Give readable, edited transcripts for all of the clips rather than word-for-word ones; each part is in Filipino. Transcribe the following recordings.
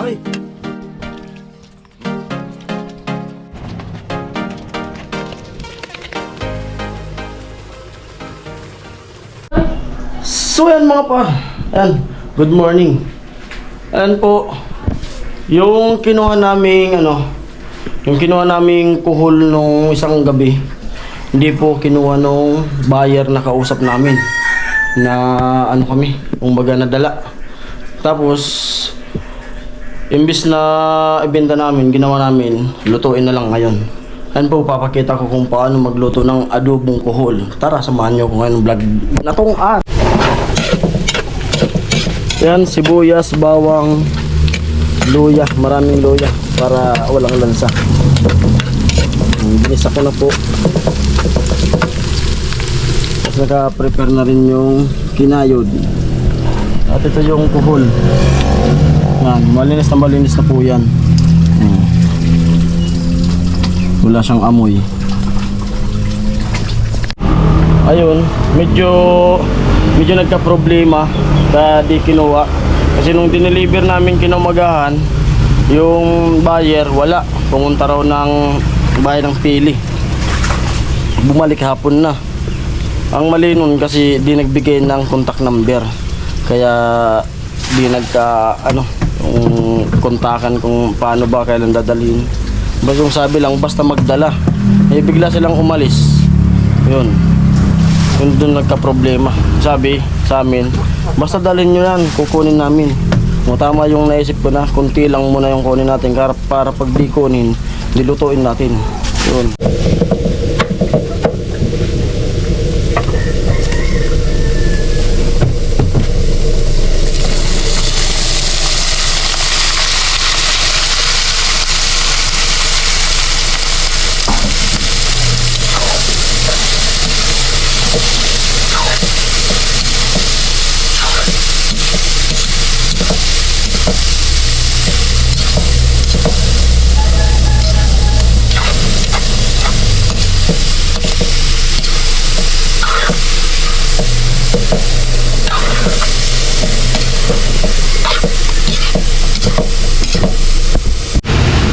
Ay! So yan mga pa, ayan, good morning. Ayan po, yung kinuha naming kuhol nung isang gabi, hindi po kinuha nung buyer na kausap namin na kami, kumbaga nadala. Tapos imbis na ibenta namin, ginawa namin, lutuin na lang ngayon. Ayan po, papakita ko kung paano magluto ng adobong kuhol. Tara, samahan nyo ko ngayon vlog na tong Yan, sibuyas, bawang, luya, maraming luya para walang lansa. Binisa ko na po. Tapos naka-prepare na rin yung kinayod. At ito yung kuhol. Yan, malinis na po yan. Wala siyang amoy. Ayun, medyo nagka-problema kaya di kinuha. Kasi nung dineliver namin kinumagahan, yung buyer wala. Pumunta raw ng bahay ng Pili. Bumalik hapon na. Ang mali nun kasi di nagbigay ng contact number. Kaya di yung kontakan kung paano ba kailan dadalhin. Basta sabi lang basta magdala. Eh bigla silang umalis. Yun. Yun doon nagka-problema. Sabi sa amin, basta dalhin nyo yan, kukunin namin. Tama yung naisip ko na, kunti lang muna yung kunin natin para pag di kunin, dilutuin natin. Yun.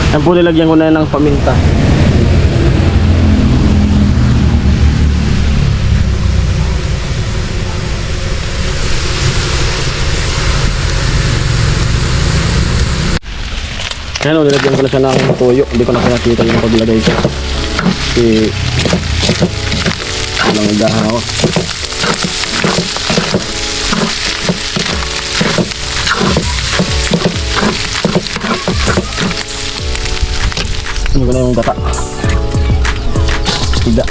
Yan po, nilagyan ko na ng paminta. Yan o, nilagyan ko na siya ng toyo. Hindi ko na nakita yung paglagay ko. Kasi walang agahan ako. Ano ko na yung gata. Tidak.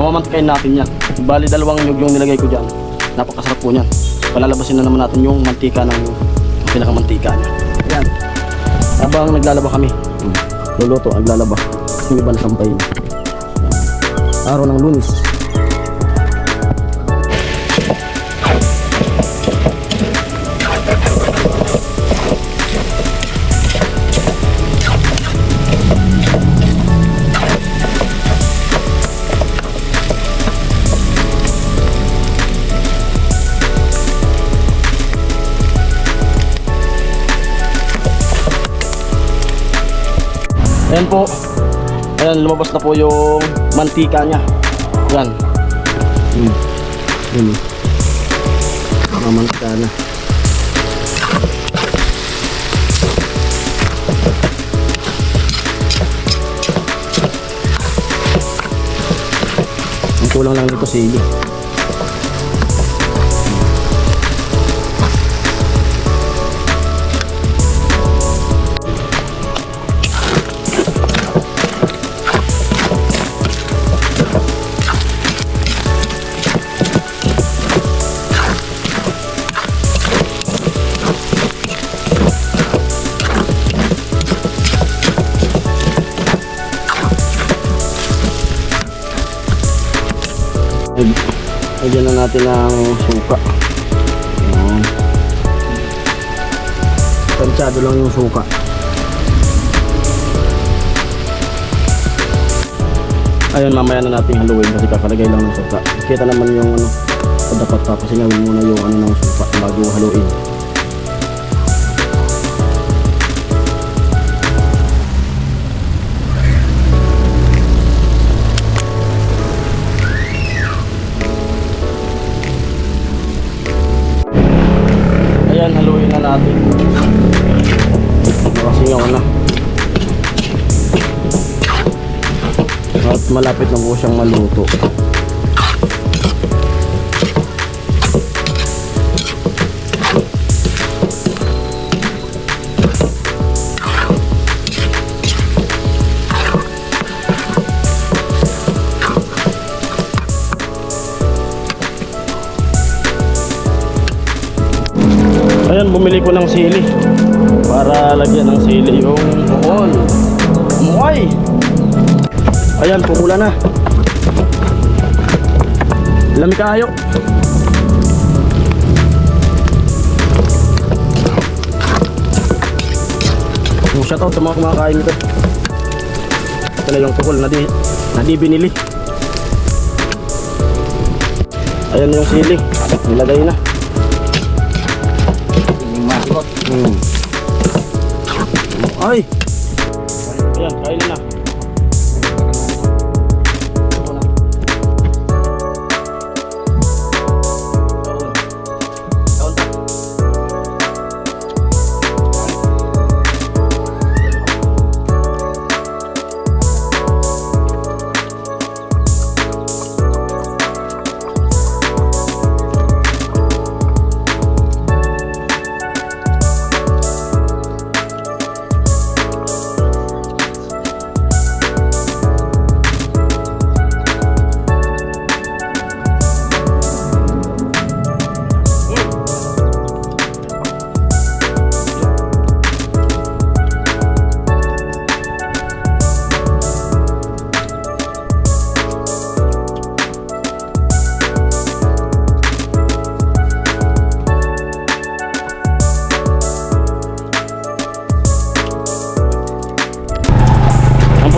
mamamantikain natin yan. Bali, 2 nyug yung nilagay ko dyan. Napakasarap po niyan. Palalabasin na naman natin yung mantika ng pinakamantika niya. Ayan. Habang naglalaba kami, luluto, naglalaba. Yung iba na sampay niya. Araw ng Lunes. Ayan po. Ayan, lumabas na po yung mantika niya. Ayan. Mantika na. Ang kulang lang dito sili. Lagyan na natin ng suka. Ayan. Tansyado lang yung suka. Ayun, mamaya na natin haluin kasi kakalagay lang ng suka. Kita naman yung dapat papasinawin muna yung ng suka bago haluin. Ayan, haluin na natin. Nakasingaw na. At malapit na po siyang maluto. Ayan, bumili ko ng sili para lagyan ng sili yung buhol. Amoy! Ayan, pumula na. Lamig kayo. Shoutout sa mga kumakain nito. Ito na yung tukol na di binili. Ayan yung sili, nilagay na. Ay! Ayan, kain na.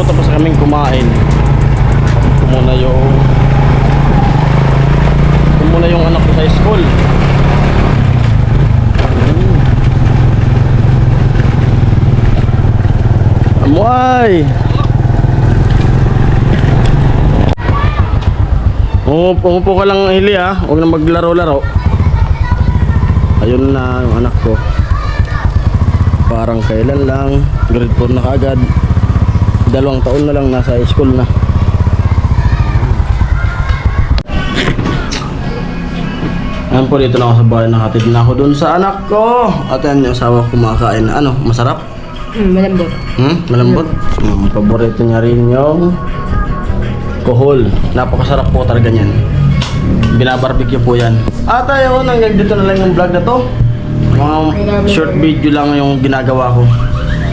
Tapos kaming kumain. Ito muna yung anak ko sa school. Amoy! Umupo ka lang, Hili, ha. Huwag na maglaro-laro. Ayun na yung anak ko. Parang kailan lang, grade 4 na kaagad. 2 taon na lang nasa school na. Ayan po, dito na ako sa bahay, nakatid na ako dun sa anak ko. At yan yung asawa kumakain. Ano, masarap? Malambot. Malambot? Paborito niya rin yung Kohol. Napakasarap po talaga niyan. Binabarbecue po yan. At ayun, hanggang dito na lang yung vlog na to. Mga short video lang yung ginagawa ko.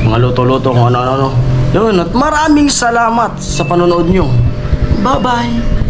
Mga luto-luto kung ano-ano. Yun, at maraming salamat sa panonood nyo. Bye-bye!